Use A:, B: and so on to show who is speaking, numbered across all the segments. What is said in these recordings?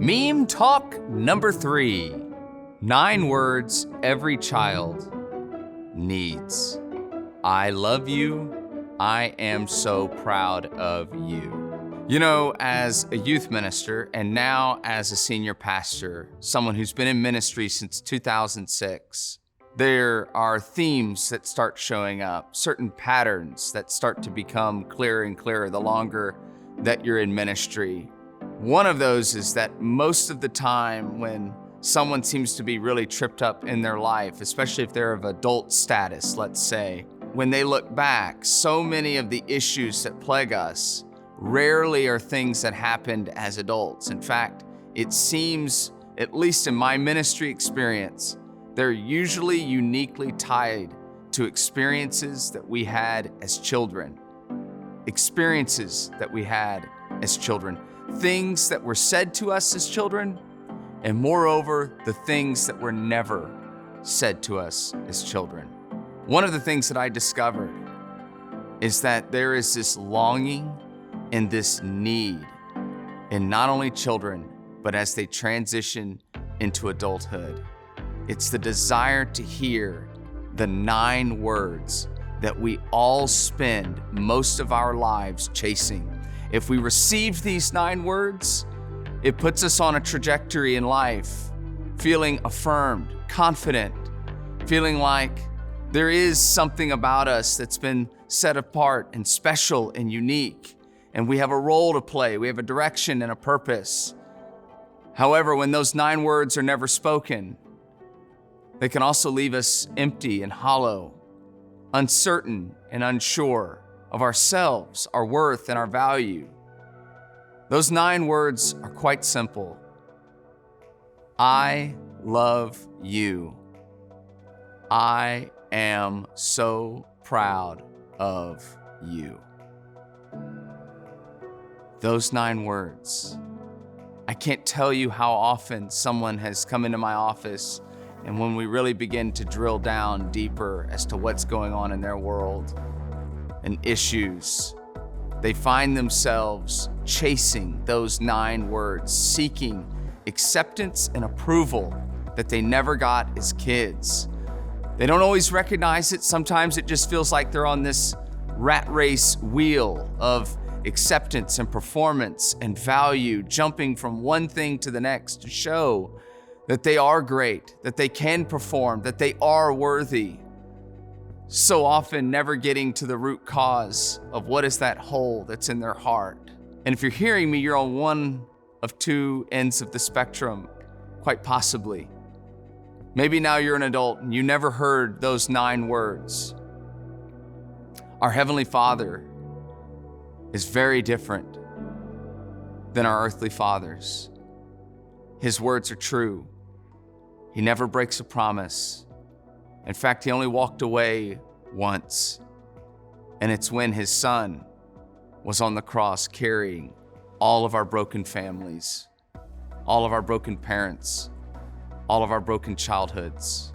A: Meme talk number 3. 9 words every child needs. I love you. I am so proud of you. You know, as a youth minister and now as a senior pastor, someone who's been in ministry since 2006, there are themes that start showing up, certain patterns that start to become clearer and clearer the longer that you're in ministry. One of those is that most of the time when someone seems to be really tripped up in their life, especially if they're of adult status, let's say, when they look back, so many of the issues that plague us rarely are things that happened as adults. In fact, it seems, at least in my ministry experience, they're usually uniquely tied to experiences that we had as children. Experiences that we had as children. Things that were said to us as children, and moreover, the things that were never said to us as children. One of the things that I discovered is that there is this longing and this need in not only children, but as they transition into adulthood. It's the desire to hear the 9 words that we all spend most of our lives chasing. If we receive these 9 words, it puts us on a trajectory in life, feeling affirmed, confident, feeling like there is something about us that's been set apart and special and unique, and we have a role to play, we have a direction and a purpose. However, when those 9 words are never spoken, they can also leave us empty and hollow, uncertain and unsure of ourselves, our worth, and our value. Those 9 words are quite simple. I love you. I am so proud of you. Those 9 words. I can't tell you how often someone has come into my office, and when we really begin to drill down deeper as to what's going on in their world and issues, they find themselves chasing those 9 words, seeking acceptance and approval that they never got as kids. They don't always recognize it. Sometimes it just feels like they're on this rat race wheel of acceptance and performance and value, jumping from one thing to the next to show that they are great, that they can perform, that they are worthy. So often never getting to the root cause of what is that hole that's in their heart. And if you're hearing me, you're on one of 2 ends of the spectrum, quite possibly. Maybe now you're an adult and you never heard those 9 words. Our Heavenly Father is very different than our earthly fathers. His words are true. He never breaks a promise. In fact, he only walked away once, and it's when his Son was on the cross carrying all of our broken families, all of our broken parents, all of our broken childhoods.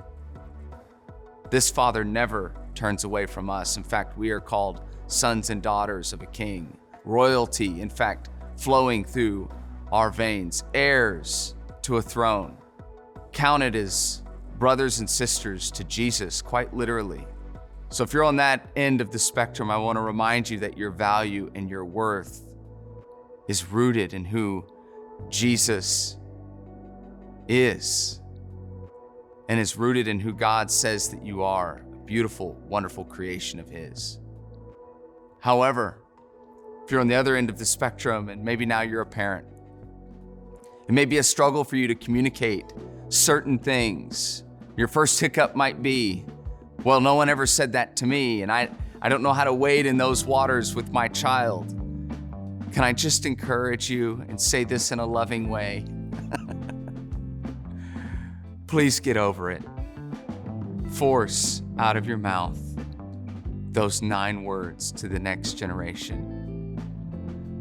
A: This Father never turns away from us. In fact, we are called sons and daughters of a king, royalty, in fact, flowing through our veins, heirs to a throne, counted as brothers and sisters to Jesus, quite literally. So if you're on that end of the spectrum, I want to remind you that your value and your worth is rooted in who Jesus is, and is rooted in who God says that you are, a beautiful, wonderful creation of His. However, if you're on the other end of the spectrum, and maybe now you're a parent, it may be a struggle for you to communicate certain things. Your first hiccup might be, well, no one ever said that to me, and I don't know how to wade in those waters with my child. Can I just encourage you and say this in a loving way? Please get over it. Force out of your mouth those 9 words to the next generation.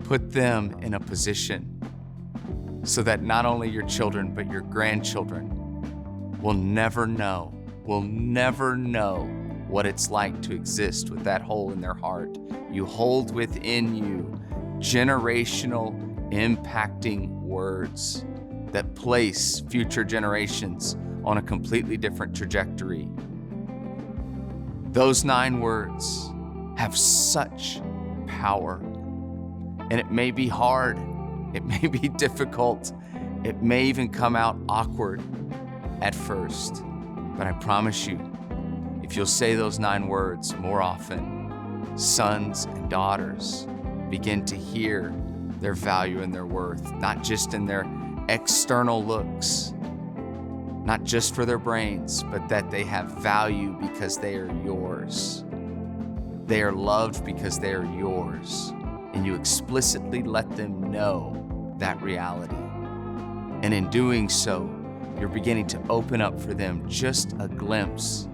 A: Put them in a position so that not only your children, but your grandchildren will never know what it's like to exist with that hole in their heart. You hold within you generational impacting words that place future generations on a completely different trajectory. Those 9 words have such power, and it may be hard, it may be difficult, it may even come out awkward at first, but I promise you, if you'll say those 9 words more often, sons and daughters begin to hear their value and their worth, not just in their external looks, not just for their brains, but that they have value because they are yours. They are loved because they are yours. And you explicitly let them know that reality. And in doing so, you're beginning to open up for them just a glimpse,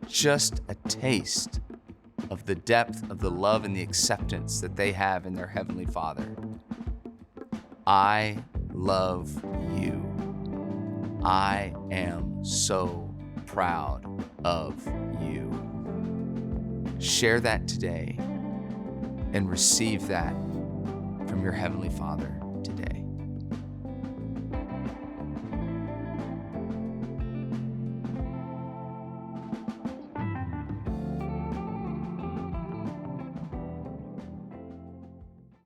A: just a taste of the depth of the love and the acceptance that they have in their Heavenly Father. I love you. I am so proud of you. Share that today and receive that from your Heavenly Father today.